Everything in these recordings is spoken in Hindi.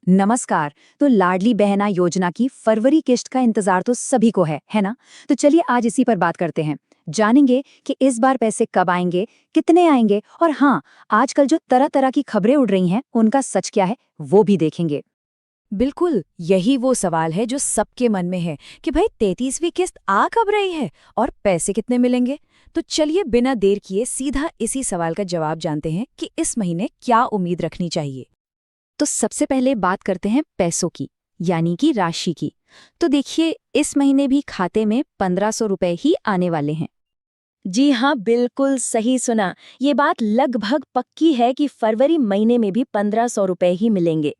नमस्कार। तो लाडली बहना योजना की फरवरी किश्त का इंतजार तो सभी को है ना? तो चलिए आज इसी पर बात करते हैं। जानेंगे कि इस बार पैसे कब आएंगे, कितने आएंगे और हाँ, आजकल जो तरह तरह की खबरें उड़ रही हैं, उनका सच क्या है, वो भी देखेंगे। बिल्कुल, यही वो सवाल है जो सबके मन में है कि भाई 33वीं किस्त आ कब रही है और पैसे कितने मिलेंगे। तो चलिए बिना देर किए सीधा इसी सवाल का जवाब जानते हैं कि इस महीने क्या उम्मीद रखनी चाहिए। तो सबसे पहले बात करते हैं पैसों की, यानी कि राशि की। तो देखिए, इस महीने भी खाते में 1500 रुपए ही आने वाले हैं। जी हाँ, बिल्कुल सही सुना। ये बात लगभग पक्की है कि फरवरी महीने में भी 1500 रुपए ही मिलेंगे।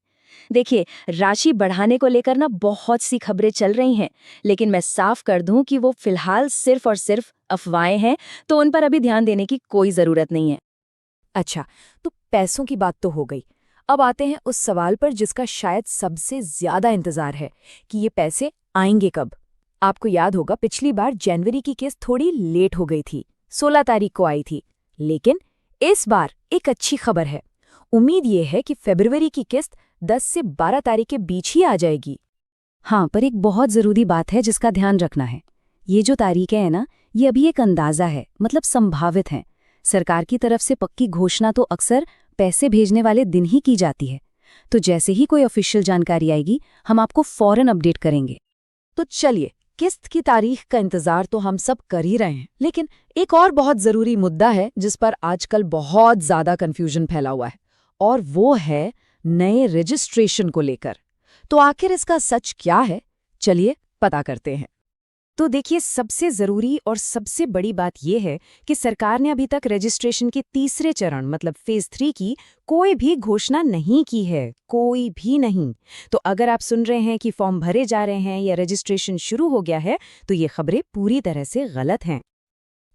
देखिए, राशि बढ़ाने को लेकर ना बहुत सी खबरें चल रही हैं, लेकिन मैं साफ कर दूं कि वो फिलहाल सिर्फ और सिर्फ अफवाहें हैं, तो उन पर अभी ध्यान देने की कोई जरूरत नहीं है। अच्छा, तो पैसों की बात तो हो गई। अब आते हैं उस सवाल पर जिसका शायद सबसे ज्यादा इंतजार है कि ये पैसे आएंगे कब। आपको याद होगा पिछली बार जनवरी की किस्त थोड़ी लेट हो गई थी, 16 तारीख को आई थी। लेकिन इस बार एक अच्छी खबर है। उम्मीद ये है कि फरवरी की किस्त 10 से 12 तारीख के बीच ही आ जाएगी। हाँ, पर एक बहुत जरूरी बात है जिसका ध्यान रखना है। ये जो तारीखें हैं ना, ये अभी एक अंदाजा है, मतलब संभावित हैं। सरकार की तरफ से पक्की घोषणा तो अक्सर पैसे भेजने वाले दिन ही की जाती है। तो जैसे ही कोई ऑफिशियल जानकारी आएगी, हम आपको फौरन अपडेट करेंगे। तो चलिए, किस्त की तारीख का इंतजार तो हम सब कर ही रहे हैं, लेकिन एक और बहुत जरूरी मुद्दा है जिस पर आजकल बहुत ज्यादा कंफ्यूजन फैला हुआ है, और वो है नए रजिस्ट्रेशन को लेकर। तो आखिर इसका सच क्या है, चलिए पता करते हैं। तो देखिए, सबसे जरूरी और सबसे बड़ी बात यह है कि सरकार ने अभी तक रजिस्ट्रेशन के तीसरे चरण मतलब फेज 3 की कोई भी घोषणा नहीं की है, कोई भी नहीं। तो अगर आप सुन रहे हैं कि फॉर्म भरे जा रहे हैं या रजिस्ट्रेशन शुरू हो गया है, तो ये खबरें पूरी तरह से गलत हैं।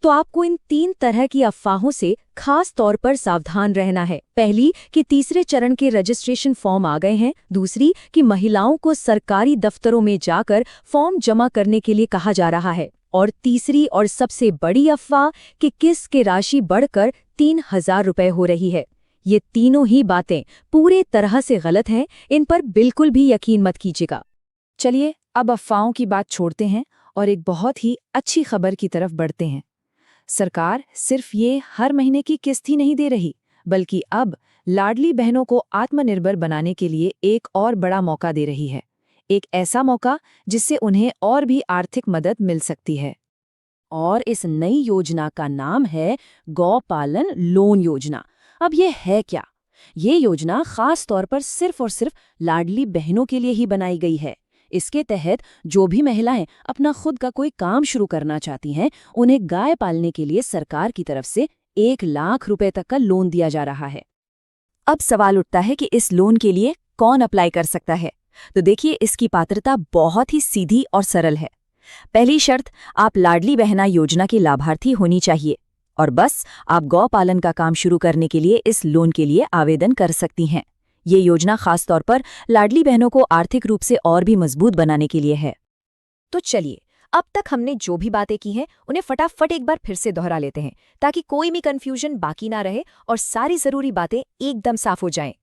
तो आपको इन 3 तरह की अफवाहों से खास तौर पर सावधान रहना है। पहली कि तीसरे चरण के रजिस्ट्रेशन फॉर्म आ गए हैं। दूसरी कि महिलाओं को सरकारी दफ्तरों में जाकर फॉर्म जमा करने के लिए कहा जा रहा है। और तीसरी और सबसे बड़ी अफवाह कि किस्त की राशि बढ़कर 3000 रुपए हो रही है। ये तीनों ही बातें पूरे तरह से गलत हैं, इन पर बिल्कुल भी यकीन मत कीजिएगा। चलिए अब अफवाहों की बात छोड़ते हैं और एक बहुत ही अच्छी खबर की तरफ बढ़ते हैं। सरकार सिर्फ ये हर महीने की किस्त ही नहीं दे रही, बल्कि अब लाडली बहनों को आत्मनिर्भर बनाने के लिए एक और बड़ा मौका दे रही है। एक ऐसा मौका जिससे उन्हें और भी आर्थिक मदद मिल सकती है। और इस नई योजना का नाम है गौपालन लोन योजना। अब ये है क्या? ये योजना खास तौर पर सिर्फ और सिर्फ लाडली बहनों के लिए ही बनाई गई है। इसके तहत जो भी महिलाएं अपना खुद का कोई काम शुरू करना चाहती हैं, उन्हें गाय पालने के लिए सरकार की तरफ से 1 लाख रुपए तक का लोन दिया जा रहा है। अब सवाल उठता है कि इस लोन के लिए कौन अप्लाई कर सकता है? तो देखिए, इसकी पात्रता बहुत ही सीधी और सरल है। पहली शर्त, आप लाडली बहना योजना की लाभार्थी होनी चाहिए और बस आप गौ पालन का काम शुरू करने के लिए इस लोन के लिए आवेदन कर सकती हैं। ये योजना खास तौर पर लाडली बहनों को आर्थिक रूप से और भी मजबूत बनाने के लिए है। तो चलिए, अब तक हमने जो भी बातें की हैं उन्हें फटाफट एक बार फिर से दोहरा लेते हैं, ताकि कोई भी कंफ्यूजन बाकी ना रहे और सारी जरूरी बातें एकदम साफ हो जाएं।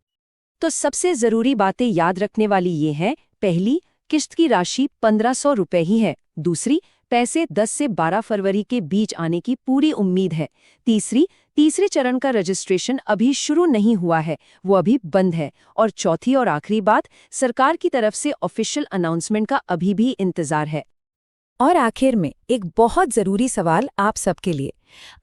तो सबसे जरूरी बातें याद रखने वाली ये हैं। पहली, किस्त की राशि 1500 रुपए ही है। दूसरी, पैसे 10 से 12 फरवरी के बीच आने की पूरी उम्मीद है। तीसरी, तीसरे चरण का रजिस्ट्रेशन अभी शुरू नहीं हुआ है, वो अभी बंद है। और चौथी और आखिरी बात, सरकार की तरफ से ऑफिशियल अनाउंसमेंट का अभी भी इंतजार है। और आखिर में एक बहुत जरूरी सवाल आप सबके लिए।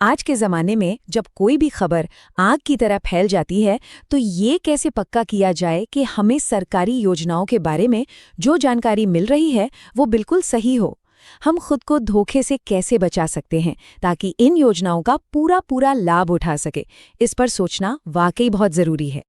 आज के जमाने में जब कोई भी खबर आग की तरह फैल जाती है, तो ये कैसे पक्का किया जाए कि हमें सरकारी योजनाओं के बारे में जो जानकारी मिल रही है वो बिल्कुल सही हो? हम खुद को धोखे से कैसे बचा सकते हैं ताकि इन योजनाओं का पूरा लाभ उठा सके? इस पर सोचना वाकई बहुत जरूरी है।